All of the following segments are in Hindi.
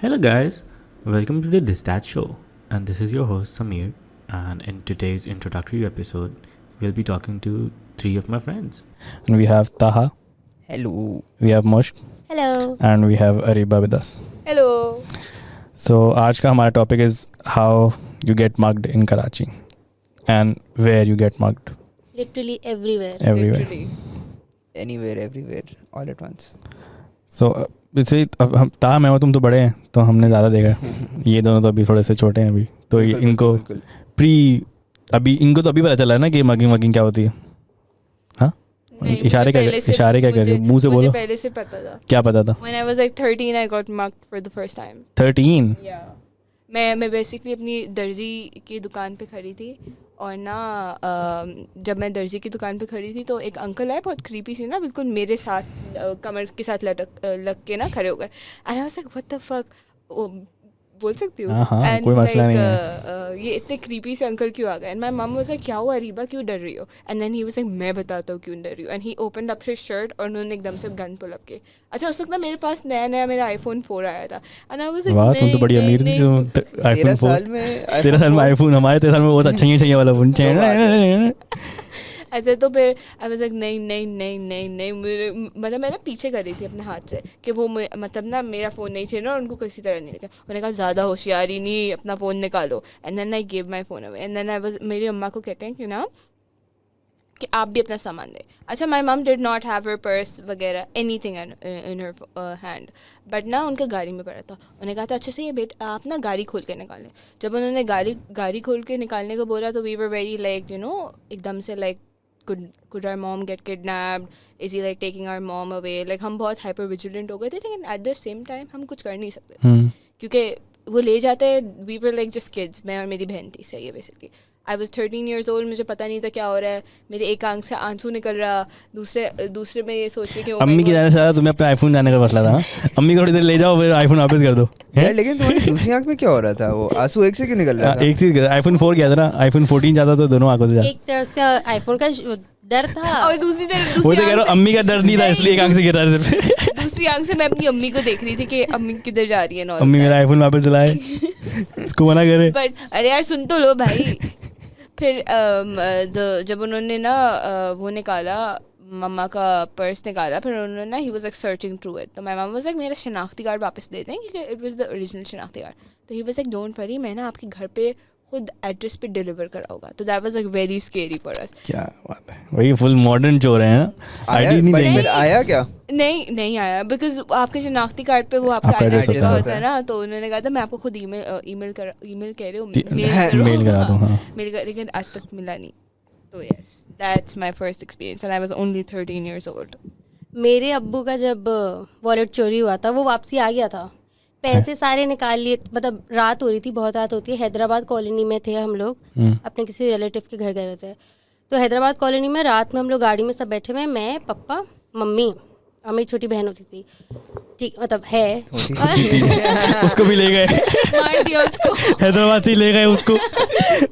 Hello, guys. Welcome to the Distat Show. And this is your host, Samir. And in today's introductory episode, we'll be talking to three of my friends. And we have Taha, Hello. we have Mushk, Hello. and we have Ariba with us. Hello. So आज का हमारा topic is how you get mugged in Karachi and where you get mugged. Literally everywhere. Everywhere. Literally. Anywhere, everywhere, all at once. So वैसे अब हम ताहा मैं और तुम तो बड़े हैं तो हमने ज़्यादा देखा ये दोनों तो अभी थोड़े से छोटे हैं अभी तो बिल्कुल, इनको बिल्कुल। अभी इनको तो अभी पता चला है ना कि मगिंग क्या होती है. हाँ इशारे क्या कर मुंह से बोलो. पहले से पता था. क्या पता था? When I was like 13 I got mugged for the first time. 13. Yeah. मैं बेसिकली अपनी दर्जी की दुकान पे खड़ी थी और ना जब मैं दर्जी की दुकान पे खड़ी थी तो एक अंकल आए बहुत क्रीपी सी ना बिल्कुल मेरे साथ कमर के साथ लग के ना खड़े हो गए and I was like what the fuck बोल सकती हूँ. हाँ, कोई मसला नहीं है. ये इतने क्रीपी से अंकल क्यों आ गए and my mum was like क्या हुआ अरीबा क्यों डर रही हो and then he was like मैं बताता हूँ क्यों डर रही हूँ and he opened up his shirt और उन्होंने एकदम से गन पुल अप के. अच्छा उस वक्त ना मेरे पास नया मेरा iPhone 4 आया था एंड आई वाज लाइक वाह तुम तो बड़ी अमीर थी जो iPhone 4 साल में 13 साल में iPhone हमारे 13 साल में बहुत अच्छा वाला फोन चाहिए. ऐसे तो फिर आई वाज लाइक नहीं मतलब मैं ना पीछे कर रही थी अपने हाथ से कि वो मतलब ना मेरा फ़ोन नहीं चाहिए ना उनको किसी तरह नहीं लगा. उन्होंने कहा ज़्यादा होशियारी नहीं अपना फ़ोन निकालो and then I give my phone away and then I was मेरी अम्मा को कहते हैं कि ना कि आप भी अपना सामान दें. अच्छा my mum did not have her purse वगैरह anything in her hand but ना उनके गाड़ी में पड़ा था. उन्होंने कहा था अच्छा से ये बेटा आप ना गाड़ी खोल के निकालें. जब उन्होंने गाड़ी खोल के निकालने को बोला तो we were very like you know एकदम से like could our mom get kidnapped, is he like taking our mom away, like हम बहुत hyper vigilant हो गए थे लेकिन at the same time हम कुछ कर नहीं सकते क्योंकि वो ले जाते we were like just kids. मैं और मेरी बहन थी सही है basically. I was 13 years old. मुझे पता नहीं था क्या हो रहा है. मेरे एक आंख से आंसू निकल रहा दूसरे में ये सोच रही कि अम्मी की जाने से ज़्यादा तुम्हें अपना आईफोन जाने का मसला था. अम्मी को थोड़ी देर ले जाओ फिर आईफोन वापस कर दो. यार लेकिन तुम्हारी दूसरी आंख में क्या हो रहा था? वो आंसू एक से क्यों निकल रहा था? एक चीज iPhone 4 गया था ना, iPhone 14 जाता तो दोनों आंखों से जा. एक तरफ से आईफोन का डर था और दूसरी वो तो कह रहा हूँ अम्मी का डर नहीं था इसलिए एक आंख से गिर रहा था सिर्फ. दूसरी आंख से मैं अपनी अम्मी को देख रही थी कि अम्मी किधर जा रही है ना. अम्मी मेरा आईफोन वापस दिलाए इसको मना करे. बट अरे यार सुन तो लो भाई. फिर जब उन्होंने ना वो निकाला मम्मा का पर्स निकाला फिर उन्होंने ना he was like searching through it तो माय मम वाज लाइक मेरा शनाख्ती कार्ड वापस दे दें क्योंकि इट वाज द ओरिजिनल शनाख्ती कार्ड. तो he was like don't worry मैं ना आपके घर पे खुद एड्रेस पे डिलीवर कराऊंगा. तो that was like very scary for us. क्या बात है वही फुल मॉडर्न चोर है ना. आईडी नहीं देंगे. आया क्या? नहीं आया बिकॉज आपके शनाख्ती कार्ड पे वो आपका एड्रेस लिखा होता है ना. तो उन्होंने कहा था मैं आपको खुद ईमेल कह रहे हो मेल करा दूँ. हाँ लेकिन आज तक मिला नहीं. तो yes that's my first experience and I was only 13 years old. मेरे अब्बू का जब वॉलेट चोरी हुआ था वो वापसी आ गया था. पैसे सारे निकाल लिए. मतलब रात हो रही थी बहुत रात होती है. हैदराबाद कॉलोनी में थे हम लोग अपने किसी रिलेटिव के घर गए हुए थे. तो हैदराबाद कॉलोनी में रात में हम लोग गाड़ी में सब बैठे हुए मैं पापा मम्मी और मेरी छोटी बहन होती थी. ठीक मतलब है उसको भी ले गए मार दिया उसको. हैदराबाद से ले गए उसको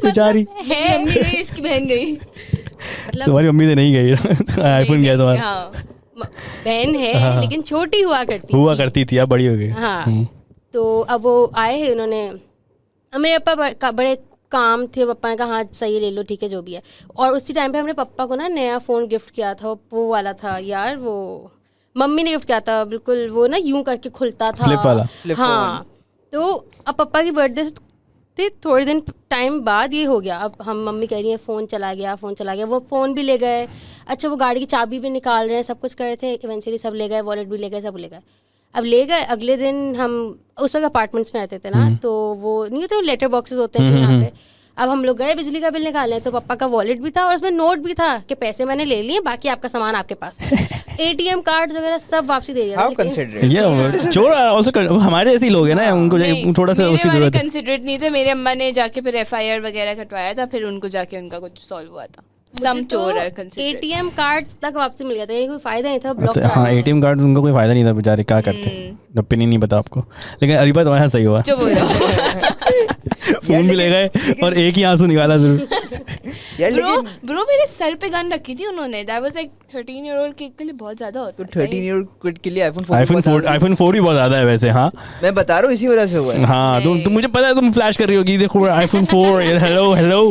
बेचारी. है मम्मी गई इसकी बहन गई. मतलब तुम्हारी मम्मी तो नहीं गई आईफोन गया तुम्हारा. हाँ बहन है लेकिन छोटी हुआ करती थी अब बड़ी हो गई. हाँ तो अब वो आए हैं उन्होंने. मेरे पापा बड़े काम थे. पापा ने कहा हाँ सही ले लो ठीक है जो भी है. और उसी टाइम पे हमने पापा को ना नया फ़ोन गिफ्ट किया था. वो वाला था यार वो मम्मी ने गिफ्ट किया था बिल्कुल वो ना यूं करके खुलता था फ्लिप वाला. हाँ तो अब पापा की बर्थडे से थोड़े दिन टाइम बाद ये हो गया. अब हम मम्मी कह रही हैं फ़ोन चला गया. वो फ़ोन भी ले गए. अच्छा वो गाड़ी की चाबी भी निकाल रहे हैं सब कुछ कर रहे थे. इवेंचुअली सब ले गए. वॉलेट भी ले गए सब ले गए. अब ले गए अगले दिन हम उस वक्त अपार्टमेंट्स में रहते थे ना तो वो नहीं होते वो लेटर बॉक्सेस होते हैं यहाँ पे. अब हम लोग गए बिजली का बिल निकालने तो पापा का वॉलेट भी था और उसमें नोट भी था कि पैसे मैंने ले लिए बाकी आपका सामान आपके पास. ATM कार्ड वगैरह सब वापसी दे दिया. चोर हमारे ऐसे लोग हैं ना उनको थोड़ा सा उसकी जरूरत है. कंसिडरेट नहीं थे. मेरे अम्मा ने जाके फिर FIR वगैरह कटवाया था फिर उनको जाके उनका कुछ सॉल्व हुआ था. सम चोर है कंसिडरेट. ATM कार्ड तक वापसी मिल गया था. कोई फायदा नहीं था ब्लॉक. हाँ ATM कार्ड उनको कोई फायदा नहीं था बेचारे क्या करते. पिन ही नहीं पता आपको. लेकिन अरीबा तुम्हारे सही हुआ. फोन भी ले गए और एक ही आंसू निकाला जरूर. यार लेकिन ब्रो मेरे सर पे गन रखी थी उन्होंने. That was like 13-year-old kid के लिए बहुत ज्यादा होता तो है. 13-year-old kid के लिए iPhone 4 iPhone 4 भी बहुत ज़्यादा है वैसे. हाँ मैं बता रहा हूँ इसी वजह से हुआ है. हाँ तुम मुझे पता है तुम फ्लैश कर रही होगी. देखो iPhone 4 हेलो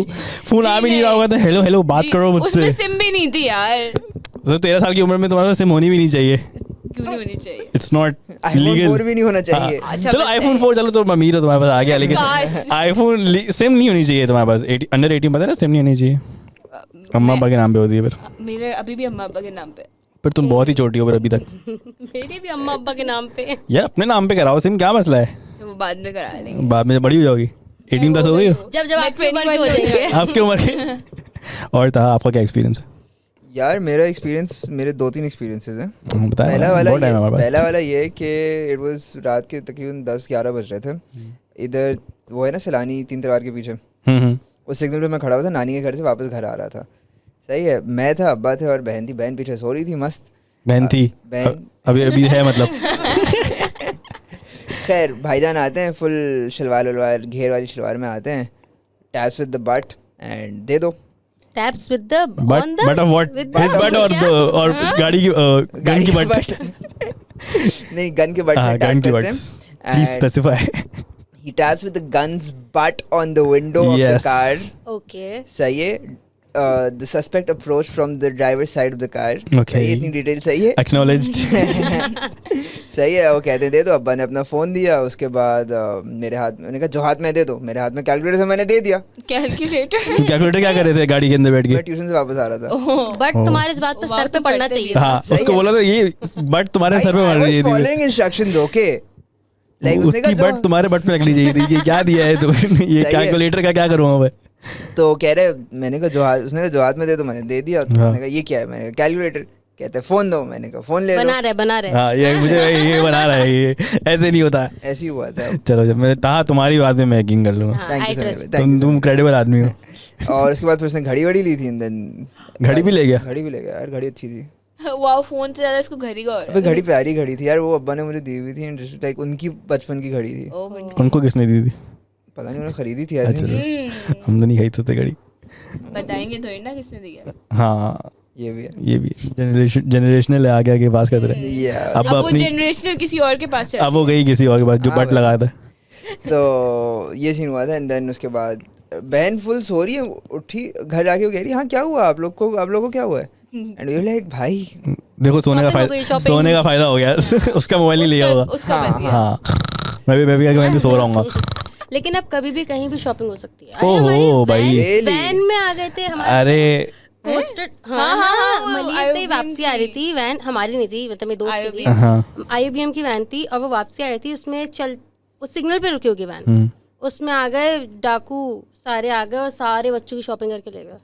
फोन आ भी नहीं रहा होगा तो हेलो बात करो मुझसे. उसमें सिम भी नहीं थी यार. तो 13 साल की उम्र में तुम्हारे पास सिम होनी भी नहीं चाहिए. क्यों नहीं होनी चाहिए? It's not iPhone legal. 4 भी नहीं होना चाहिए. अच्छा, चलो बस iPhone 4 चलो तो अमीर हो तुम्हारे पास आ गया. लेकिन काश. iPhone सिम नहीं होनी चाहिए तुम्हारे पास. अंडर 18 पता है ना सिम नहीं होनी चाहिए. अम्मा अब्बा के नाम पे होती है फिर. मेरे अभी भी अम्मा अब्बा के नाम पे. पर तुम बहुत ही छोटी हो फिर अभी तक. मेरे भी अम्मा अब्बा के नाम पे. यार अपने नाम पे कराओ सिम. क्या मसला है? तो वो बाद में करा लेंगे. बाद में बड़ी हो जाओगी. 18 प्लस हो गई हो जब आप 21 21 हो जाएंगे. आपकी उम्र के. और था आपका क्या एक्सपीरियंस है? यार मेरा एक्सपीरियंस, मेरे 2-3 एक्सपीरियंसेस हैं. बताया पहला वाला ये कि इट वाज रात के तकरीबन 10-11 बज रहे थे. इधर वो है ना सैलानी 3 तलवार के पीछे, उस सिग्नल पे मैं खड़ा हुआ था. नानी के घर से वापस घर आ रहा था. सही है. मैं था, अब्बा थे और बहन थी. बहन पीछे सो रही थी मस्त. बहन थी बहन अभी है मतलब. खैर भाईजान आते हैं फुल शलवार वलवार घेर वाली शलवार में आते हैं. Taps with the butt and दे दो. Taps with the butt of what? His butt और गाड़ी की गन की बट. नहीं गन के बट से गन टैप की करते बट. हैं. Please specify. He taps with the gun's butt on the window of the Yes. car. Okay. सही है. The suspect approached from the driver's side of the car. Okay. सही है, इतनी डिटेल सही है. Acknowledged. सही है. वो कहते हैं दे दो. अब्बा ने अपना फ़ोन दिया. उसके बाद मेरे हाथ में, मैंने कहा जो हाथ में दे दो. मेरे हाथ में कैलकुलेटर था, मैंने दे दिया. कैलकुलेटर. तुम कैलकुलेटर क्या कर रहे थे गाड़ी के अंदर बैठ मैं के? ट्यूशन से वापस आ रहा था. बट तुम्हारे इस बात पर सर पे पड़ना चाहिए. हाँ उसको बोला था ये बट तुम्हारे सर पे I मारनी was चाहिए थी. following instructions, okay. Like उसने उसकी कहा बट तुम्हारे बट पे लगनी चाहिए थी. ये क्या दिया है तुम? ये है. कैलकुलेटर का क्या करूँगा मैं? तो कह रहे, मैंने कहा जो हाथ, उसने कहा जो हाथ में दे दो. मैंने दे दिया. तो हाँ. मैंने कहा ये क्या है? मैंने कहा कैलकुलेटर. कहते हैं फ़ोन दो. मैंने कहा फ़ोन ले लो. बना रहे. हाँ ये मुझे ये बना रहा है. ये ऐसे नहीं होता. ऐसे ही हुआ था. चलो जब मैं कहा तुम्हारी बात में मैं यकीन कर लूँगा. Thank I you so trust. much. Thank you so तुम क्रेडिबल आदमी हो. much. और उसके बाद फिर उसने घड़ी वड़ी ली थी. and then घड़ी भी ले गया. घड़ी भी ले गया यार. घड़ी अच्छी थी. वाओ. फोन से ज्यादा इसको घड़ी का हो रहा अबे घड़ी प्यारी घड़ी थी यार. वो अब्बा ने मुझे दी हुई थी. लाइक उनकी बचपन की घड़ी थी. है. उनको किसने दी थी? पता नहीं उन्होंने खरीदी थी. अच्छा हम तो नहीं खरीद सकते घड़ी. बताएंगे थोड़ी ना किसने दिया. हाँ ये भी है. ये भी जनरेशनल है. आगे आगे पास करते रहे. Yeah. अब अब वो अपनी जनरेशनल किसी और के पास चल. अब वो गई किसी और के पास जो हाँ बट भाई. लगाया था. तो ये सीन हुआ था. एंड देन उसके बाद बहन फुल सो रही है. उठी घर आके वो कह रही है हाँ क्या हुआ आप लोग को क्या हुआ है? एंड वी लाइक भाई देखो सोने का Shopping हो गई, फायदा shopping. सोने का फायदा हो गया. उसका मोबाइल नहीं लिया होगा. उसका बच गया. हाँ मैं भी सो रहा हूँ. लेकिन अब कभी भी कहीं भी शॉपिंग हो सकती है. ओहो भाई. Really? वैन में आ गए थे हमारे अरे पोस्टेड. हाँ, वो मलिया से IOBM वापसी आ रही थी. वैन हमारी नहीं थी, मतलब मेरी दोस्त की थी. हाँ IOBM की वैन थी और वो वापसी आ रही थी. उसमें उस सिग्नल पे रुकी होगी वैन. उसमें आ गए डाकू. सारे आ गए और सारे बच्चों की शॉपिंग करके ले गए.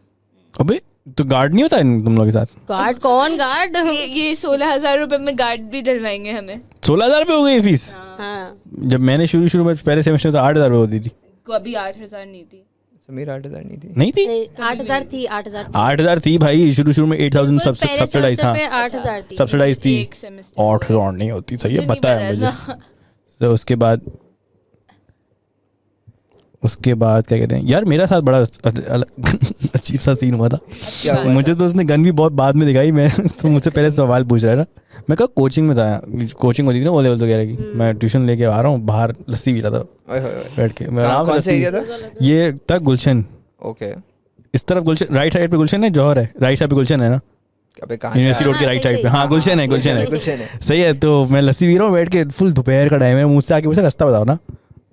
अबे तो गार्ड नहीं होता तुम लोग के साथ? गार्ड कौन गार्ड? ये 16,000 रुपए में गार्ड भी डलवाएंगे हमें. 16,000 रुपये हो गई फीस. हाँ. जब मैंने शुरू में पहले सेमेस्टर में तो 8,000 रुपये होती थी. को अभी 8,000 नहीं थी. समीर 8,000 नहीं थी. नहीं थी. 8,000 थी. 8,000 8,000 थी भाई. शुरू में 8,000 सब्सिडाइज था. 8,000 थी. सब्सिडाइज थी. एक सेमेस्टर 8,000 नहीं होती. सही है मुझे पता नहीं है पता मुझे. था. तो उसके बाद क्या कहते हैं यार मेरा साथ बड़ा अजीब सा सीन हुआ था. क्या हुआ? मुझे तो उसने गन भी बहुत बाद में दिखाई. मैं तो मुझसे पहले सवाल पूछ रहा है ना. मैं कहा कोचिंग में था. कोचिंग होती थी ना ओ लेवल वगैरह की. मैं ट्यूशन लेके आ रहा हूँ. बाहर लस्सी पी रहा था ओए होए होए. बैठ के. मैं आराम से कौन सा लस्सी. एरिया था? ये था गुलशन. ओके. इस तरफ गुलशन. राइट साइड पे गुलशन है. जौहर है. राइट साइड पे गुलशन है ना. अबे कहाँ यूनिवर्सिटी रोड के हाँ, राइट सही, साइड पे. सही. हाँ गुलशन है. गुलशन है. सही है. तो मैं लस्सी पी रहा हूँ बैठ के. फुल दोपहर का टाइम है. मुझसे आके पूछा रास्ता बताओ ना.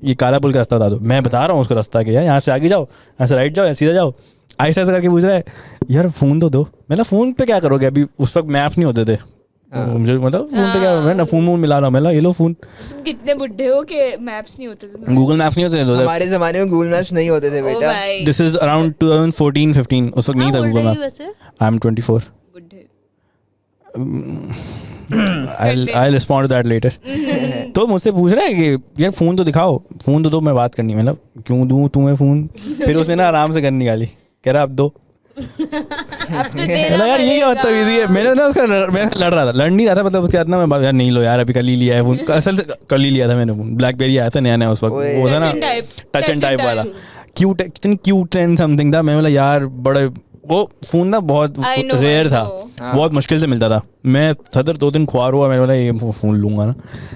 ये काला पुल का रास्ता बता दो. मैं बता रहा हूँ उसको रास्ता के. यार यहाँ से आगे जाओ, यहाँ से राइट जाओ, यहाँ सीधा जाओ. ऐसा ऐसा करके पूछ रहा है यार फ़ोन तो दो. मैंने फ़ोन पे क्या करोगे अभी? उस वक्त मैप नहीं होते थे. मुझे मतलब फ़ोन पे क्या मैं ना फ़ोन मिला रहा हूँ. मैं ये लो फ़ोन. तुम कितने बुढ़े हो कि मैप्स नहीं होते थे. गूगल मैप्स नहीं होते थे. हमारे जमाने में गूगल मैप्स नहीं होते थे ओ बेटा. भाई दिस इज अराउंड 2014-15. उस वक्त नहीं था गूगल मैप. वैसे आई एम 24. बुढ़े. I'll respond to that later. तो मुझसे पूछ रहा है कि यार फ़ोन तो दिखाओ. फ़ोन तो दो, मैं बात करनी. मतलब क्यों दूँ तुम्हें फ़ोन? फिर उसने ना आराम से गन निकाली. कह रहा अब दो. अब तो देना यार ये क्या पड़ेगा. बदतमीजी है. मैंने ना उसका मैं लड़ रहा था. लड़ नहीं रहा था. मतलब उसके बाद ना मैं यार नहीं लो यार अभी कल ही लिया है फ़ोन. असल से कल ही लिया था मैंने फ़ोन. ब्लैकबेरी आया था नया उस वक्त. ओए. वो था ना Touch and type. Touch and type वाला. क्यूट कितनी क्यूट एंड समथिंग था. मैं बोला यार बड़े वो फ़ोन ना बहुत I know, रेयर I था, know. बहुत मुश्किल से मिलता था. मैं सदर 2 दिन ख्वार हुआ, मैंने बोला ये फ़ोन लूंगा ना.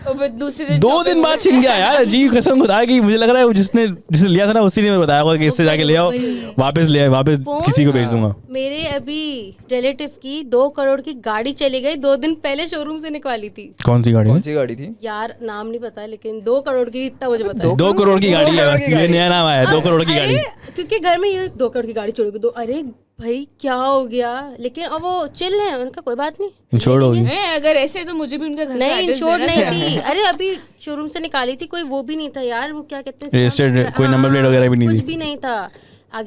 और फिर दूसरे दिन 2 दिन बाद छिन गया यार. अजीब कसम खुदा की मुझे लग रहा है वो जिसे लिया था ना उसी ने बताया होगा कि इससे जाके ले आओ, वापस ले आए, वापस किसी को भेज दूंगा. मेरे अभी रिलेटिव की 2 करोड़ की गाड़ी चली गई, 2 दिन पहले शोरूम से निकाली थी. कौन सी गाड़ी कौन है? सी गाड़ी थी? यार नाम नहीं पता लेकिन 2 करोड़ की, इतना मुझे पता है. 2 करोड़ की गाड़ी है, 2 करोड़ बस की ये गाड़ी. नया नाम आया है, 2 करोड़ की गाड़ी. अरे, क्योंकि घर में ये 2 करोड़ की गाड़ी छोड़ दो. अरे भाई क्या हो गया, लेकिन अब वो चिल है, उनका कोई बात नहीं. इंश्योर्ड होगी. मैं अगर ऐसे तो मुझे भी उनका घर का नहीं address इंश्योर्ड देना नहीं था. थी. अरे अभी शोरूम से निकाली थी, कोई वो भी नहीं था यार, वो क्या कहते हैं Registered, कोई number plate वगैरह भी नहीं कुछ थी. भी नहीं था.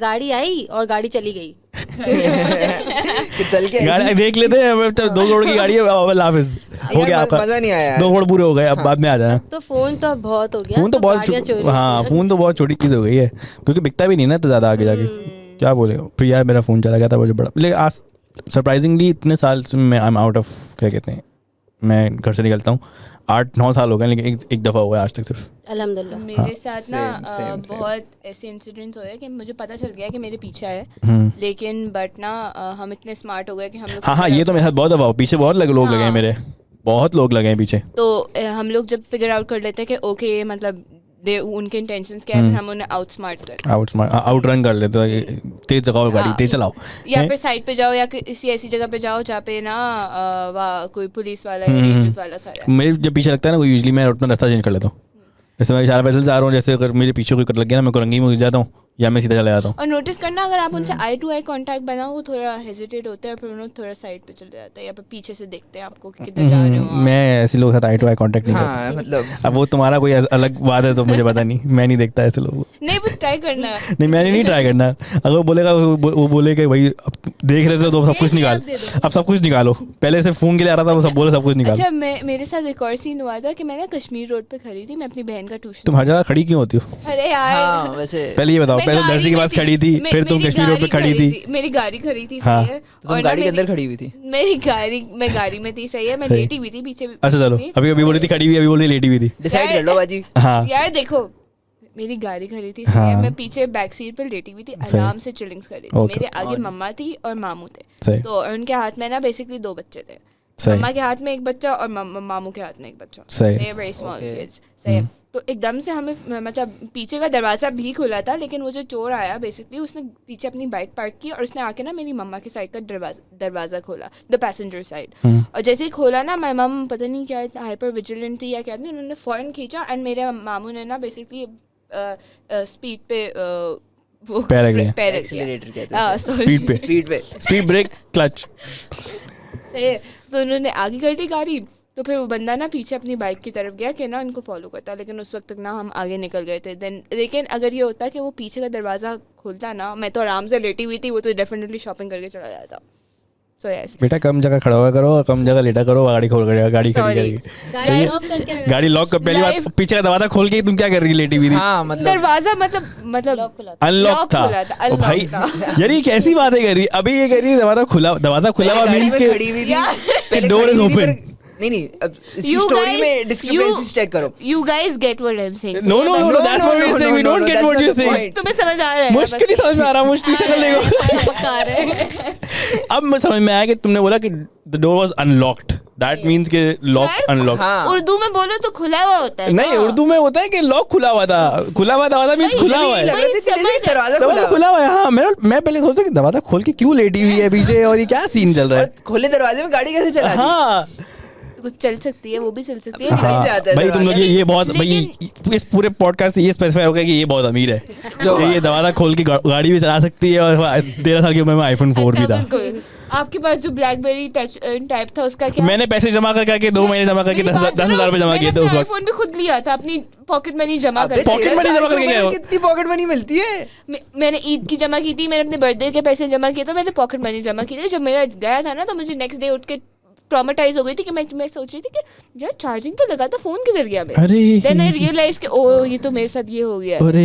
गाड़ी आई और गाड़ी चली गई. कि चल के गाड़ी देख लेते हैं. अब तो 2 करोड़ की गाड़ी है, अब हाफिज हो यार, गया आपका. मजा नहीं आया. 2 करोड़ पूरे हो गए, अब बाद में आ जाना. तो फोन तो अब बहुत हो गया. फोन तो बहुत गाड़ियाँ चोरी हाँ होती हैं. फोन तो बहुत छोटी चीज़ हो गई है, क्योंकि बिकता भी नहीं ना तो ज़्यादा आगे जाके. क्या बोले फिर यार, मेरा फ़ोन चला गया था मुझे बड़ा. लेकिन आज सरप्राइजिंगली इतने साल से मैं आई एम आउट ऑफ, क्या कहते हैं, मैं घर से निकलता हूँ 8-9 साल हो गए, लेकिन एक दफ़ा हुआ है आज तक सिर्फ. अल्हम्दुलिल्लाह. मेरे साथ ना same. बहुत ऐसे इंसिडेंट्स हुए कि मुझे पता चल गया कि मेरे पीछे है, लेकिन बट ना हम इतने स्मार्ट हो गए कि हम लोग हाँ ये तो मेरे साथ बहुत दफ़ा हुआ. पीछे बहुत लोग लगे हैं मेरे, बहुत लोग लगे हैं पीछे. तो हम लोग जब फिगर आउट कर लेते हैं कि ओके मतलब उनके इंटेंशंस क्या है, फिर हम उन्हें आउटस्मार्ट करते हैं. आउट रन कर लेते हो. तेज चलाओ गाड़ी, तेज चलाओ. या फिर साइड पे जाओ या किसी ऐसी जगह पे जाओ जहाँ पे ना कोई पुलिस वाला या रेंजर्स वाला खड़ा है. मेरे जब पीछे लगता है ना, यूजली मैं अपना रास्ता चेंज कर लेता हूँ. जैसे मैं इशारा पैदल जा रहा हूँ, जैसे अगर मेरे पीछे कोई कर लग गया ना, मैं कुरंगी में घुस जाता हूँ या मैं सीधा चला जाता हूँ. और नोटिस करना, अगर आप उनसे आई टू आई कांटेक्ट बनाओ, वो थोड़ा हेजिटेट होते हैं, फिर उन्होंने थोड़ा साइड पे चले जाते हैं या फिर पीछे से देखते हैं आपको कि किधर जा रहे हो आप. मैं ऐसे लोगों के साथ आई टू आई कांटेक्ट नहीं करता. हाँ मतलब अब वो तुम्हारा कोई अलग बात है तो मुझे पता नहीं, मैं नहीं देखता ऐसे लोगों को. नहीं वो ट्राई करना. नहीं मैंने नहीं ट्राई करना. अगर वो बोलेगा, वो बोलेगा भाई अब देख रहे थे तो सब कुछ निकाल, अब सब कुछ निकालो. पहले से फोन के लिए आ रहा था, वो सब बोले सब कुछ निकालो. अच्छा मेरे साथ एक और सीन हुआ था कि मैं ना कश्मीर रोड पे खड़ी थी, मैं अपनी बहन का ट्यूशन. तुम हर जगह खड़ी क्यों होती हो? अरे यार हाँ वैसे पहले ये बताओ. मैं पहले गाड़ी दर्जी के में पास खड़ी थी, फिर तुम मेरी कश्मीर रोड पे गाड़ी खड़ी थी. मेरी गाड़ी खड़ी थी, हाँ. सही है. तो तुम और गाड़ी ना के अंदर खड़ी हुई थी. मैं गाड़ी में थी, सही है. मैं सही. लेटी हुई थी पीछे. अच्छा चलो, अभी अभी बोली थी खड़ी हुई, अभी बोली लेटी हुई थी. डिसाइड कर लो बाजी. हाँ यार देखो, मेरी गाड़ी खड़ी थी, सही है. हाँ. मैं पीछे बैक सीट पे लेटी हुई थी, सही. आराम से चिलिंग्स कर रही थी. Okay. मेरे आगे मम्मा थी और मामू थे. सही तो उनके हाथ में ना बेसिकली 2 बच्चे थे. सही मम्मा के हाथ में एक बच्चा और मामू के हाथ में एक बच्चा. सही. They are very small Okay. kids. सही है. तो एकदम से हमें मतलब पीछे का दरवाज़ा भी खुला था, लेकिन वो जो चोर आया बेसिकली उसने पीछे अपनी बाइक पार्क की और उसने आके ना मेरी मम्मा के साइड का दरवाज़ा खोला, द पैसेंजर साइड. और जैसे ही खोला ना, माई मम पता नहीं क्या हाइपर विजिलेंट थी या क्या थी, उन्होंने फ़ौरन खींचा एंड मेरे मामू ने ना बेसिकली स्पीड पे वो पैर रख दिया. पैर रख एक्सीलरेटर कहते दिया. हैं. स्पीड पे, स्पीड ब्रेक क्लच. सही है. तो उन्होंने आगे कर दी गाड़ी. तो फिर वो बंदा ना पीछे अपनी बाइक की तरफ गया कि ना उनको फॉलो करता, लेकिन उस वक्त तक ना हम आगे निकल गए थे. देन लेकिन अगर ये होता कि वो पीछे का दरवाज़ा खोलता ना, मैं तो आराम से लेटी हुई थी, वो तो डेफिनेटली शॉपिंग करके चला जाता. So yes. बेटा कम जगह खड़ा हुआ करो, कम जगह लेटा करो, गाड़ी खोल कर गाड़ी खड़ी Sorry. करेगी. गाड़ी लॉक कर. पहली बात पीछे का दरवाजा खोल के तुम क्या कर रही लेटी हुई थी? हाँ मतलब दरवाज़ा मतलब अनलॉक lock था. खुला था, ओ unlock भाई था. यार ये कैसी बातें कर रही. अभी ये कह रही है दरवाजा खुला हुआ गाड़ी मींस में के खड़ी हुई थी. यार, पहले door खड़ी is हुई थी, open. पर- नहीं अब इसी You स्टोरी guys- में डिस्क्रिपेंसीज चेक करो. You guys get what I'm saying. No, no, no, that's what we're saying. We don't get what you're saying. तुम्हें समझ आ रहा है? मुश्किल ही समझ में आ रहा. मुश्किल शक्ल देखो. पक्का रहे. अब मैं समझ में आया कि तुमने बोला कि the door was unlocked. That means के लॉक अनलॉक. हाँ उर्दू में बोलो तो खुला हुआ होता है. नहीं, उर्दू में होता है कि लॉक खुला हुआ था. खुला हुआ दरवाजा मींस खुला हुआ है. लग रहा था कि समझ जैसे दरवाजा दरवाजा खुला हुआ है. हाँ मैं पहले सोचता कि दरवाजा खोल के क्यों लेटी हुई है पीछे, और ये क्या सीन चल रहा और खुले दरवाजे में गाड़ी कैसे चला है. दी? हाँ कुछ चल सकती है, वो भी चल सकती है. हाँ. से आता है भाई तुम लोग दरवाजा. ये बहुत भाई इस पूरे पॉडकास्ट से ये स्पेसिफाई हो गया कि ये बहुत अमीर है, जो कि ये दरवाजा खोल के गाड़ी भी चला सकती है. और 13 साल की उम्र में आईफोन 4 भी अच्छा, था. बिल्कुल. आपके पास जो ब्लैकबेरी टच टाइप था उसका क्या? मैंने पैसे जमा करके 2 महीने जमा करके 10,000 रुपए जमा किए थे उस वक्त. आईफोन भी खुद लिया था, अपनी पॉकेट मनी जमा अबे कर. pocket 13 money साल जमा की करके उम्र गए में हो. कितनी पॉकेट मनी मिलती है? मैंने ईद की जमा की थी, मैंने अपने बर्थडे के पैसे जमा किए थे, मैंने पॉकेट मनी जमा की थी. जब मेरा गया था ना, तो मुझे नेक्स्ट डे उठ के ट्रॉमेटाइज हो गई थी कि मैं सोच रही थी कि यार चार्जिंग पे लगा था, फोन किधर गया मेरा. अरे देन आई रियलाइज कि ओ ये तो मेरे साथ ये हो गया. अरे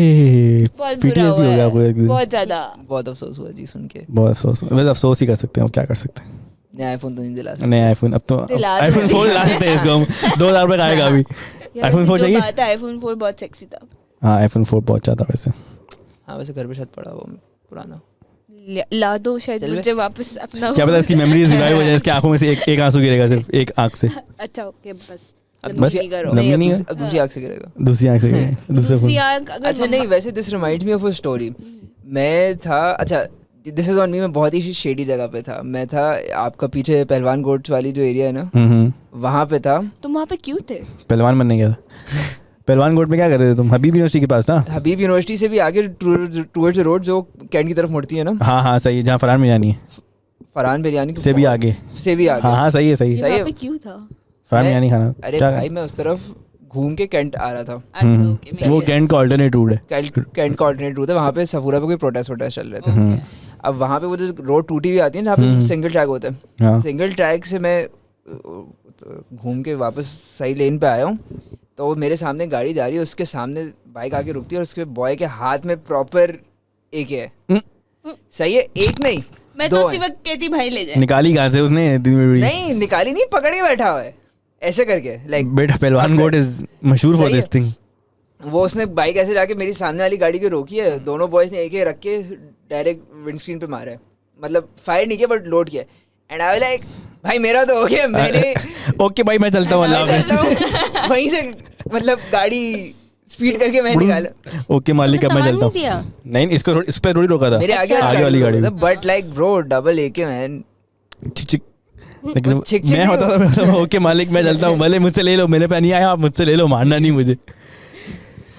बहुत बुरा PTSD हुआ हो गया है, आपको एक दिन. बहुत ज्यादा. बहुत अफसोस हुआ जी सुन के. बहुत अफसोस. वैसे अफसोस ही कर सकते हैं, क्या कर सकते हैं. नया आईफोन तो नहीं दिला सकते. नहीं आईफोन अब तो दिला दो. आईफोन 4 ला सकते हैं इसको हम. 2,000 रुपए का आएगा अभी. यार, iPhone 4 जो चाहिए? बात है, iPhone 4 बहुत सेक्सी था. हाँ iPhone 4 बहुत ज़्यादा वैसे. हाँ वैसे घर पे छत पड़ा वो पुराना। ला दो शायद चल बे। मुझे वापस अपना क्या पता इसकी मेमोरीज रिवाइव हो जाए, इसकी आंखों में से एक आंसू गिरेगा, सिर्फ एक आंख से। अच्छा ओके बस अब लंबी दूसरी- नहीं करो। लंबी नहीं नहीं है? अब दूसरी आँख से गिरेगा। दूसरी आंख से गिरेगा, दूसरे दूसरी फोन। आंख अगर अच्छा नहीं वैसे this reminds me of a story. मैं था, अच्छा दिस इज ऑन मी, मैं बहुत ही शेडी जगह पे था। मैं था आपका पीछे पहलवान गोट्स वाली जो एरिया है ना, वहाँ पे था। तुम वहाँ पे क्यों थे? पहलवान बनने गया था। पहलवान कोट में क्या कर रहे थे तुम? हबीब यूनिवर्सिटी के पास ना? हबीब यूनिवर्सिटी से भी आगे टूवर्ड्स द रोड जो कैंट की तरफ मुड़ती है ना, हाँ हाँ सही है, जहाँ फरहान बिरयानी है फरहान बिरयानी से भी आगे। से भी आगे। हाँ हाँ सही है सही ये है। सही वहाँ है। पे क्यों था? फरहान मैं- बिरयानी खाना। अरे क्या भाई मैं उस तरफ घूम के कैंट आ रहा था। अच्छा ओके वो कैंट का ऑल्टरनेट रूट है। कैंट का ऑल्टरनेट रूट है, वहाँ पे सफूरा पे कोई प्रोटेस्ट चल रहे थे। अब वहाँ पे वो जो रोड टूटी हुई आती है ना, जहाँ पे सिंगल ट्रैक होता है, हाँ। सिंगल ट्रैक से मैं घूम के वापस सही लेन पे आया हूँ, तो मेरे सामने गाड़ी जा रही है, उसके सामने बाइक आके रुकती है और उसके बॉय के हाथ में प्रॉपर एक है। सही है, एक नहीं मैं दो तो हैं। उसी वक्त कहती भाई ले जाए। निकाली कहाँ से उसने? नहीं निकाली नहीं, पकड़ के बैठा हुआ है ऐसे करके, लाइक बेटा पहलवान गोट इज मशहूर फॉर सही दिस है। थिंग। वो उसने बाइक ऐसे जाके मेरी सामने वाली गाड़ी को रोकी है, दोनों बॉयज ने एक एक रख के डायरेक्ट विंडस्क्रीन पे मारा है, मतलब फायर नहीं किया बट लोड किया। एंड आई लाइक भाई मेरा तो हो गया, मैंने ओके भाई मैं चलता हूँ, अल्लाह मैं चलता हाफिज़। हूँ। वहीं से मतलब गाड़ी स्पीड करके मैं निकाला, ओके मालिक अब मैं सामान चलता नहीं दिया? हूँ। नहीं इसको इस पे थोड़ी रोका था, मेरे आगे आगे वाली गाड़ी में। But like bro double AK man. चिक चिक। लेकिन चिक चिक मैं नहीं होता था, मैं होता था, ओके मालिक मैं चलता हूँ, भले मुझसे ले लो, मेरे पे नहीं आया, आप मुझसे ले लो, मारना नहीं मुझे।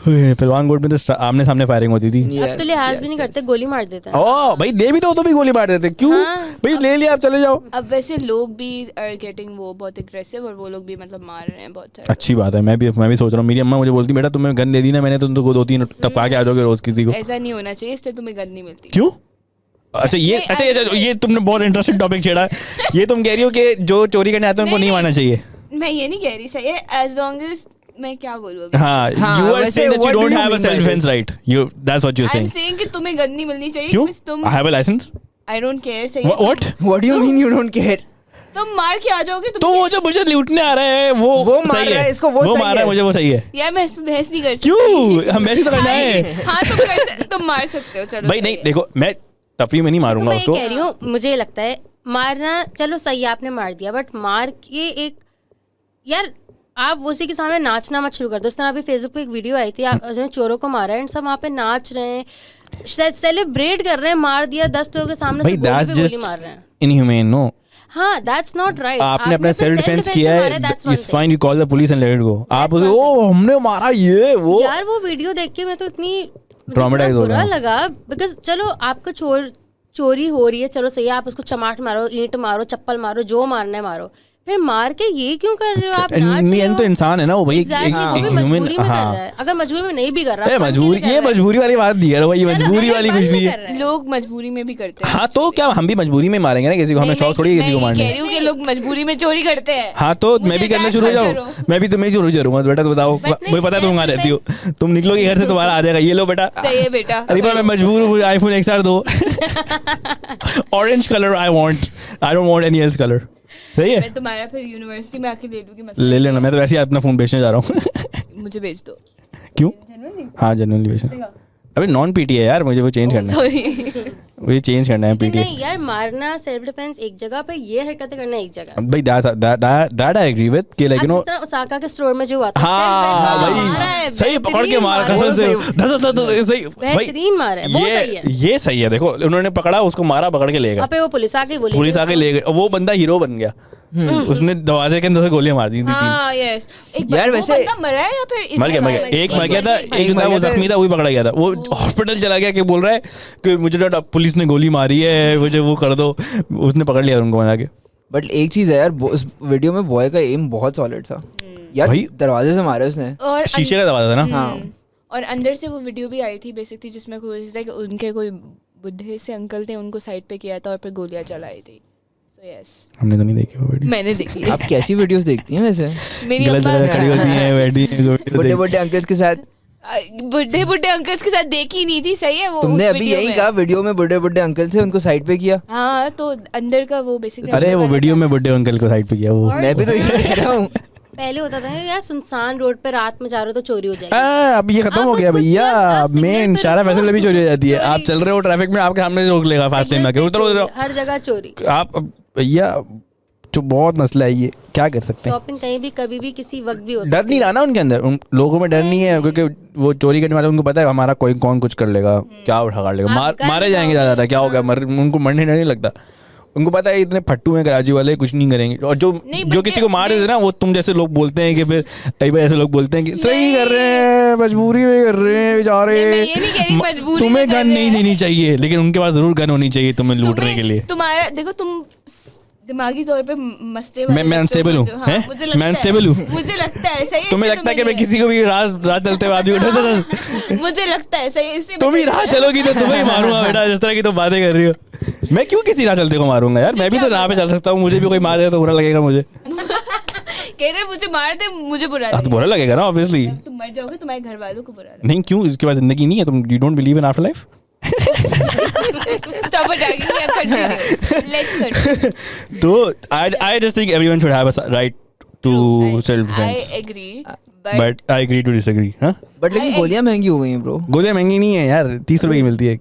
पहलवान गोट में तो आमने सामने फायरिंग होती थी। अब तो लिहाज भी नहीं करते, गोली मार देते हैं। ओ भाई ले भी दो तो भी गोली मार देते, क्यों हाँ। भाई? ले लिया आप चले जाओ। अब वैसे लोग भी आर गेटिंग वो बहुत एग्रेसिव और वो लोग भी मतलब मार रहे हैं बहुत सारे। अच्छी बात है, मैं भी सोच रहा हूँ। मेरी अम्मा मुझे बोलती बेटा तुम्हें गन दे दी ना मैंने, तुम तो 2-3 टपका के आ जाओगे रोज किसी को। ऐसा नहीं होना चाहिए, इसलिए तुम्हें गन नहीं मिलती। क्यों? अच्छा ये नहीं, अच्छा ये तुमने बहुत इंटरेस्टिंग टॉपिक छेड़ा है। ये तुम कह रही हो कि जो चोरी करने आते हैं उनको नहीं मारना चाहिए। मैं ये नहीं कह रही, सही है एज लॉन्ग एज मैं क्या बोलूं अभी। हाँ, हाँ, you are वैसे saying that you what do don't you have a mean by self defense this? right. That's what you're I am saying. Saying कि तुम्हें गन नहीं मिलनी चाहिए क्यों? because तुम I have a license. I don't care, सही है। What? What do you mean you don't care? तुम मार के आ जाओगे तो वो जो मुझे लूटने आ रहा है वो मार सही रहा है, इसको वो वो सही मार रहा है है। मुझे, वो सही है। यार मैं इसमें बहस नहीं कर सकती। क्यों? हम वैसे तो करना है हाँ तुम मार सकते हो, चलो भाई। सही नहीं है। देखो मैं तफरी में नहीं मारूंगा मैं ये उसको। कह रही हूँ, मुझे ये लगता है मारना चलो सही है, आपने मार दिया, बट मार के एक यार आप उसी के सामने नाचना मत शुरू कर दो। उस तरह अभी फेसबुक पे एक वीडियो आई थी, उसने चोरों को मारा है एंड सब वहाँ पे नाच रहे हैं, सेलिब्रेट कर रहे हैं, मार दिया 10 लोगों के सामने से, भाई गोली that's पे गोली just मार रहे हैं। inhumane, no. हाँ दैट्स नॉट राइट। आपने अपना सेल्फ डिफेंस किया है, it's fine, you call the police and let it go. आप उसे ओ हमने मारा ये वो। यार वो वीडियो देख के मैं तो इतनी मुझे Traumatized इतना हो बुरा गया। लगा, बिकॉज चलो आपका चोरी हो रही है, चलो सही है, आप उसको चमाट मारो, ईंट मारो, चप्पल मारो, जो मारना है मारो, फिर मार के ये क्यों कर रहे हो? आप नाच रहे हो। तो इंसान है ना वो भाई, Exactly, वो भी ह्यूमन। मजबूरी में कर हाँ रहा है। अगर मजबूरी में नहीं भी कर रहा ए, fun के मजबूरी, लिए कर ये रहा है। मजबूरी वाली बात दी है भाई, ये चलो, मजबूरी अगर वाली fun कुछ नहीं में है। कर रहा है। लोग मजबूरी में भी करते हैं। हाँ तो क्या हम भी मजबूरी में मारेंगे ना किसी को? हमें नहीं, शौक थोड़ी है किसी को मैं मारने कह का। रही हूँ कि लोग मजबूरी में चोरी करते हैं। हाँ तो मैं मुझे भी करना attack शुरू हो मत जाऊँ, करो। मैं भी तुम्हें जरूर करूँगा। बेटा तो बताओ, But मुझे पता है तुम वहाँ रहती हो, तुम निकलोगे घर से तुम्हारा आ जाएगा, ये लो बेटा। सही है बेटा। अरे मैं मजबूर हूँ, आईफोन एक साथ दो। Orange colour I don't want any else colour. सही है, मैं तुम्हारा फिर यूनिवर्सिटी में आके ले लूंगी, मसला ले लेना। मैं तो वैसे ही अपना फोन बेचने जा रहा हूँ। नहीं। मुझे भेज दो। क्यों? Genuinely? हाँ जनरली बेचना। अबे नॉन पीटी है यार, मुझे वो चेंज करना है, सॉरी। मुझे चेंज करना है लेकिन पीटी। नहीं यार, मारना सेल्फ डिफेंस एक जगह पे, ये हरकतें करना एक जगह। भाई दैट आई एग्री विद कि लाइक अब यू नो। जिस तरह ओसाका के स्टोर में जो हुआ था, हाँ self defense मारा भाई है, सही पकड़ के बेहतरीन मार मारा है, कसम से सही भाई, बेहतरीन मारा है, वो सही है। ये सही है। देखो उन्होंने पकड़ा उसको, मारा, पकड़ के ले गए, वहाँ पे वो पुलिस आके बोली, पुलिस आके ले गए, वो बंदा हीरो बन गया। उसने दरवाजे के अंदर से गोलियां मार दी थी 3। हाँ यस। यार वैसे- बंदा मरा है या फिर इस मर गया एक मर गया था, एक जो था वो जख्मी था, वो भी पकड़ा गया था। वो हॉस्पिटल चला गया कि बोल रहा है कि मुझे तो पुलिस ने गोली मारी है, मुझे वो कर दो। उसने पकड़ लिया उनको बना के। बट एक चीज है यार, उस वीडियो में बॉय का एम बहुत सॉलिड था यार, भाई- दरवाजे से मारा उसने। और शीशे का दरवाजा था ना। हाँ और अंदर से वो वीडियो भी आई थी बेसिकली, जिसमें कोई like उनके कोई बुढ़े से अंकल थे, उनको साइड पे किया था और फिर गोलियां चलाई थी। सो यस, हमने तो नहीं देखी वो वीडियो। मैंने देखी है। आप कैसी वीडियोस देखती हैं वैसे? मेरी गलत अम्मा जगह खड़ी होती हैं, बैठी हैं, बुड्ढे बुड्ढे अंकल्स के साथ। बुढ़े बुढ़े अंकल्स के साथ देखी नहीं थी, सही है वो। तुमने उस अभी वीडियो यही में। कहा वीडियो में बुड्ढे बुड्ढे अंकल थे, उनको साइड पे किया। हाँ तो अंदर का वो बेसिकली। अरे वो वीडियो में बुड्ढे अंकल को साइड पे किया वो। मैं भी तो यही कह रहा हूँ। पहले होता था यार सुनसान रोड पे रात में जा रहे हो तो चोरी हो जाएगी। अब ये खत्म अब हो गया कुछ भैया, आप सिग्नल मेन पे सारा रुको, फैसले भी चोरी हो जाती है। आप चोरी। चल रहे हो ट्रैफिक में, आपके सामने से रोक लेगा फास्ट टाइम आके, उतरो उतरो। हर जगह चोरी। आप भैया जो बहुत मसला है ये, क्या कर सकते हैं। शॉपिंग कहीं भी कभी भी किसी वक्त भी हो डर नहीं रहा ना उनके अंदर, उन लोगों में डर नहीं है, क्योंकि वो चोरी करने वाले उनको पता है हमारा कोई कौन कुछ कर लेगा, क्या उठा लेगा, मारे जाएंगे ज़्यादा, क्या होगा, उनको मरने नहीं लगता। उनको पता है इतने फट्टू हैं कराची वाले, कुछ नहीं करेंगे। और जो किसी को मार देते ना, वो तुम जैसे लोग बोलते हैं कि फिर कई बार ऐसे लोग बोलते हैं कि सही कर रहे हैं, मजबूरी में कर रहे हैं बेचारे, तुम्हें गन नहीं देनी चाहिए, लेकिन उनके पास जरूर गन होनी चाहिए तुम्हें लूटने के लिए। तुम्हारा देखो, तुम दिमागी तौर पे मस्ते मैं अनस्टेबल हूँ, मैं अनस्टेबल हूँ। मुझे लगता है सही। तुम्हें लगता है कि मैं किसी को भी राह चलते हुए आदमी को मुझे लगता है सही, इससे तुम ही राह चलोगी तो तुम्हें ही मारूंगा बेटा, जिस तरह की तुम बातें कर रही हो। मैं क्यों किसी राह चलते को मारूंगा यार, मैं भी तो राह पे चल सकता हूँ, मुझे भी कोई मार देगा तो बुरा लगेगा मुझे। कह रहे मुझे मार दे, मुझे बुरा तो बुरा लगेगा ना ऑब्वियसली। तुम मर जाओगे, तुम्हारे घर वालों को बुरा लगेगा। नहीं क्यों, इसके बाद जिंदगी नहीं है, तुम you don't believe in after life. Stop attacking me, continue. Let's continue. तो I just think everyone should have a right to self defense. I agree. But I agree to disagree. हाँ? बट लेकिन गोलियां महंगी हो गई हैं ब्रो। गोलियां महंगी नहीं है यार, 30 रुपए की मिलती है।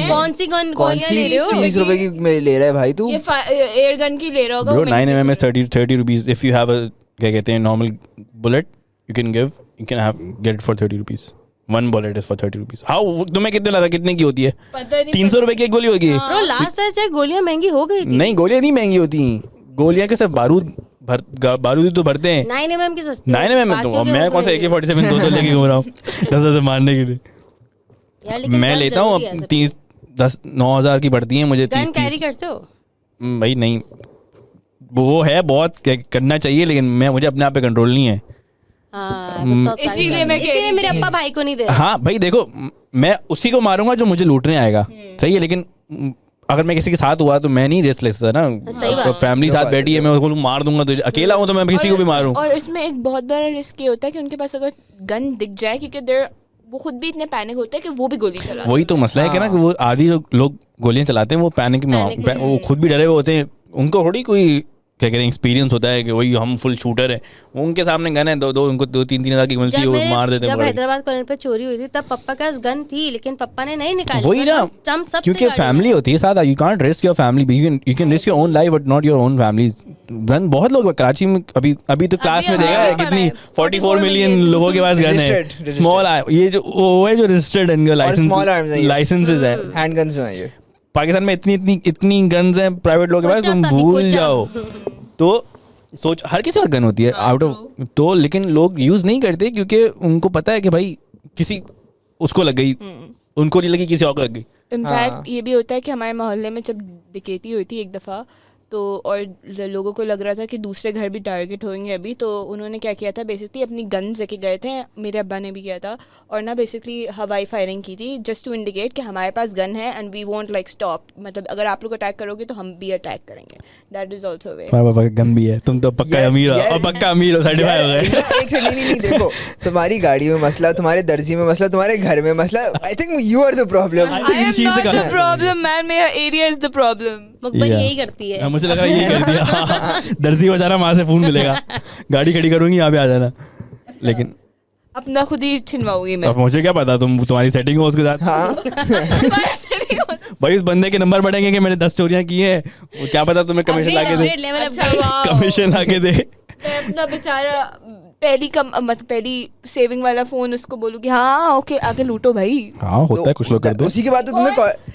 कौन सी गोलियां ले रहे हो? 30 रुपए की ले रहा है भाई तू। ये एयर गन की ले रहा होगा। Bro, 9mm is 30 rupees. If you have a क्या कहते हैं normal bullet, you can get it for 30 rupees. One bullet is for 30 rupees. How? तुम्हें कितने लगा, कितने की होती है? 300 रुपए की एक गोली होगी। ब्रो लास्ट टाइम चेक गोलियां महंगी हो गई थी। नहीं, गोलियां नहीं महंगी होती, गोलियां के सिर्फ बारूद तो भरते हैं। 9mm की सस्ती। 9mm में तो मैं कौन सा AK-47 दो लेके घूम रहा हूँ 10,000 मारने के लिए। यार लेकिन मैं लेता हूँ 9,000 की पड़ती है मुझे। गन कैरी करते हो? भाई नहीं, वो है बहुत करना चाहिए, लेकिन मुझे अपने आप पे कंट्रोल नहीं है। इसीलिए मेरे अप्पा भाई को नहीं दे रहे। हाँ भाई देखो, मैं उसी को मारूंगा जो मुझे लूटने आएगा, सही है, लेकिन अगर मैं किसी के साथ हुआ तो मैं नहीं रिस्क ले सकता ना। सही बात। तो फैमिली साथ बैठी है, मैं उसको मार दूंगा, तो अकेला हूँ तो मैं किसी को भी मारूं। और इसमें एक बहुत बड़ा रिस्क ये होता है कि उनके पास अगर गन दिख जाए, क्योंकि वो खुद भी इतने पैनिक होते हैं कि वो भी गोली चला। वही तो मसला है कि ना, कि वो आधी जो लोग गोलियां चलाते हैं वो पैनिक में वो खुद भी डरे हुए होते हैं, उनको थोड़ी कोई क्या कहते हैं एक्सपीरियंस होता है कि वही हम फुल शूटर है, उनके सामने गन है, उनको 2-3 हज़ार की मिलती है, वो मार देते हैं। जब हैदराबाद कॉलोनी पे चोरी हुई थी तब पापा के पास गन थी, लेकिन पापा ने नहीं निकाली। वही ना, क्योंकि फैमिली होती है साथ, you can't risk your family, you can risk your own life but not your own family. Gun बहुत लोग कराची में अभी तो क्लास में देखा है कितनी 44 मिलियन लोगों के पास गन है। स्मॉल ये जो वो है जो रजिस्टर्ड लाइसेंसेस है, हैंड गन्स हैं ये। पाकिस्तान में इतनी गन्स हैं प्राइवेट लोगों के पास, तुम भूल जाओ। तो सोच, हर किसी के गन होती है आउट ऑफ, तो लेकिन लोग यूज नहीं करते क्योंकि उनको पता है कि भाई किसी उसको लग गई, उनको नहीं लगी, किसी और को लग गई। इनफैक्ट ये भी होता है कि हमारे मोहल्ले में जब डकैती हुई थी एक दफ़ा, तो और लोगों को लग रहा था कि दूसरे घर भी टारगेट होंगे अभी, तो उन्होंने क्या किया था, बेसिकली अपनी गन लेके गए थे, मेरे अब्बा ने भी किया था, और ना बेसिकली हवाई फायरिंग की थी जस्ट टू इंडिकेट कि हमारे पास गन है and we won't like stop, मतलब अगर आप लोग अटैक करोगे तो हम भी अटैक करेंगे। दैट इज आल्सो वे। तुम्हारे पापा का गन भी है, तुम तो पक्का अमीर हो, और पक्का अमीर हो, सर्टिफाइड हो गए। एक सेकंड, नहीं देखो, तुम्हारी गाड़ी में मसला, तुम्हारे दर्जी में मसला, तुम्हारे घर में मसला। I think you are the problem. I am not the problem man, मेरा एरिया इज द प्रॉब्लम। मुकबल यही करती है। मुझे लगा यही करती है। दर्जी को जाना, वहां से फोन मिलेगा, गाड़ी खड़ी करूंगी, यहाँ पे आ जाना, लेकिन अपना खुद ही छिनवाऊंगी मैं। अब मुझे क्या पता, तुम्हारी सेटिंग हो उसके साथ। भाई उस बंदे के नंबर बढ़ेंगे कि मैंने 10 चोरियां की है, वो क्या पता तुम्हें कमीशन लाके दे, कमीशन लाके दे। मैं अपना बेचारा पहली सेविंग वाला फोन उसको बोलूं कि हाँ ओके आगे लूटो भाई। हाँ होता है, कुछ लोग करते हैं। उसी के बाद तो तुमने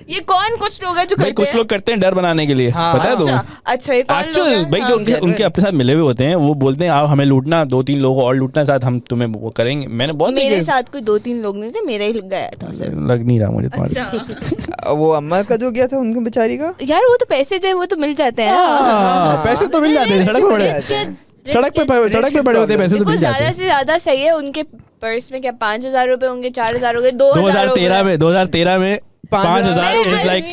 ये कौन कुछ लोग हैं जो करते हैं? कुछ लोग करते हैं डर बनाने के लिए, पता है तुम्हें? अच्छा ये कौन लोग हैं? भाई जो उनके अपने साथ मिले हुए होते हैं, वो बोलते हैं आप हमें लूटना, 2-3 लोगों और लूटना साथ, हम तुम्हें वो करेंगे। मैंने बहुत मेरे साथ कोई 2-3 लोग नहीं थे, मेरा ही गया था सर। लग नहीं रहा मुझे तुम्हारे। वो अम्मा का जो गया था उनके बेचारी का, यार वो तो पैसे थे, वो तो मिल जाते हैं। पैसे तो मिल जाते हैं, सड़क पे पड़े होते हैं पैसे, तो मिल जाते हैं। ज्यादा से ज्यादा सही है, उनके पर्स में क्या 5,000 रुपए होंगे, 4,000 हो गए, 2013 में 5,000 इज लाइक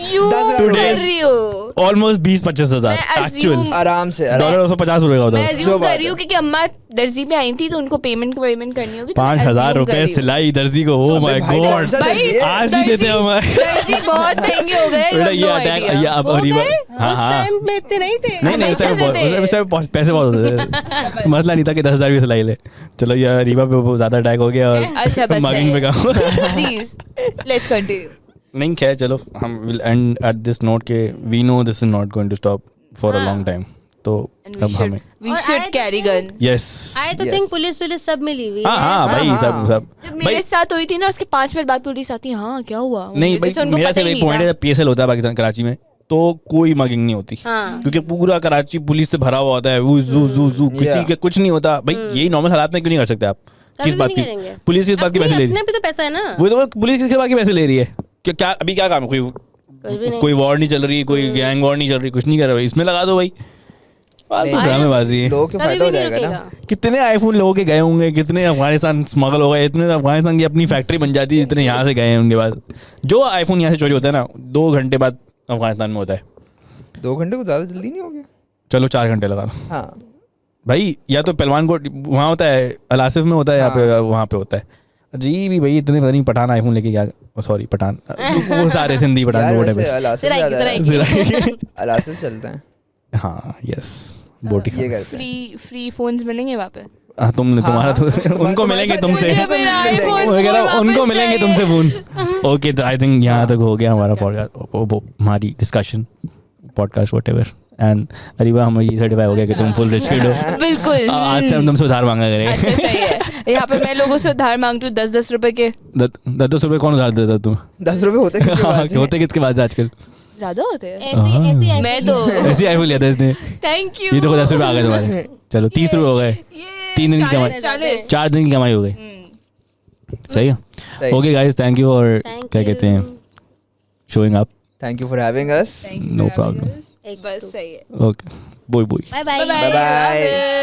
ऑलमोस्ट 20-25 हजार एक्चुअल आराम से $250 का होता मैं है। assume कर रही हूँ क्योंकि अम्मा दर्जी में आई थी तो उनको पेमेंट करनी होगी, तो मैं 5,000 assume कर रुपए रही हूँ। सिलाई दर्जी को, ओ माय भाई गॉड, कौन सा दर्जी है? आज ही देते हैं हमारे दर्जी बहुत महंगे हो गए, बेटा you ये have no अटैक idea। ये अब हो अरीबा गए? हाँ उस हाँ टाइम में इतने नहीं थे। नहीं उस टाइम पैसे थे। पैसे बहुत होते थे तो मसला नहीं था कि 10,000 भी सिलाई ले। चलो ये अरीबा पे बहुत ज्यादा अटैक हो गया अच्छा और बस मगिंग पे काम प्लीज लेट्स कंटिन्यू। नहीं खैर चलो हम will end at this note के we know this is not going to stop for a long time, तो अब हमें we और should I carry think- guns। Yes I तो थिंक पुलिस सब मिली हुई हाँ है। हाँ भाई हाँ, सब हाँ। सब जब मेरे साथ हुई थी ना उसके 5 मिनट बाद पुलिस आती, हाँ क्या हुआ? नहीं जैसे भाई उनको मेरा पता सिर्फ ही एक नहीं पॉइंट है, था। जब PSL होता है पाकिस्तान कराची में तो कोई मगिंग नहीं होती हाँ। क्योंकि पूरा कराची पुलिस से भरा हुआ होता है, वो जू जू जू किसी Yeah. के कुछ नहीं होता भाई। यही नॉर्मल हालात में क्यों नहीं कर सकते आप? कभी किस भी बात नहीं की करेंगे। पुलिस किस बात की पैसे ले रही अपने है? भी तो पैसा है ना। वो तो पुलिस किसके बात की पैसे ले रही है? क्या अभी क्या काम है? कुछ भी नहीं। कोई वॉर नहीं चल रही, कोई गैंग वॉर नहीं चल रही, कुछ नहीं कर रहा भाई, इसमें लगा दो भाई, फालतू नहीं, ड्रामेबाजी है। लोगों को कभी फायदा भी हो नहीं जाएगा ना। रुकेगा। कितने आईफोन लोगों के गए होंगे, कितने अफगानिस्तान स्मगल हो गए, इतने अफगानिस्तान की अपनी फैक्ट्री बन जाती है, इतने यहाँ से गए हैं उनके पास। जो आईफोन यहाँ से चोरी होता है ना 2 घंटे बाद अफगानिस्तान में होता है। 2 घंटे को ज़्यादा जल्दी नहीं हो गया? चलो 4 घंटे लगा लो हाँ भाई, या तो पहलवान को वहाँ होता है, अलासिफ में होता है, या पे वहाँ पे होता है। जी भी भाई इतने पता नहीं पठान आईफोन लेके क्या, सॉरी पठान वो सारे सिंधी पठान यार whatever। वैसे अलासिफ सिराइकी, ज़्यादा है। सिराइकी। अलासिफ चलते हैं, हाँ यस बोटी ये करते हैं। फ्री फोन्स मिलेंगे वहाँ पे। हाँ तुम्हारा तो उनको तुम्हारे मिलेंगे साथ तुमसे, मुझे भी iPhone मैं कह रहा हूँ, वापस उनको मिलेंगे चाहिए। तुमसे फोन। ओके तो आई थिंक यहाँ तक हो गया हमारा पॉडकास्ट, हमारी discussion podcast whatever. And Areeba हम ये सर्टिफाई हो गया कि तुम फुल रिच किड हो। बिल्कुल आज से हम तुमसे उधार मांगा अच्छा करेंगे। सही है। यहाँ पे मैं लोगों से उधार मांगती हूँ 10-10 रुपए के। 10 रुपए कौन उधार देता तुम? 10 रुपए होते किसके पास है? होते किसके पास आजकल? ज्यादा होते हैं। ऐसी मैं तो ऐसे आईफोन लिया था इसने, थैंक यू। ये देखो 10 रुपए आ गए तुम्हारे। चलो 30 रुपए हो गए, 3 दिन की कमाई, 40। 4 दिन की कमाई हो गई। सही है। सही। ओके गाइस थैंक यू, और क्या कहते हैं, showing up. Thank you for having us. No problem. बस सही है। Okay bye bye. Bye bye. Bye bye.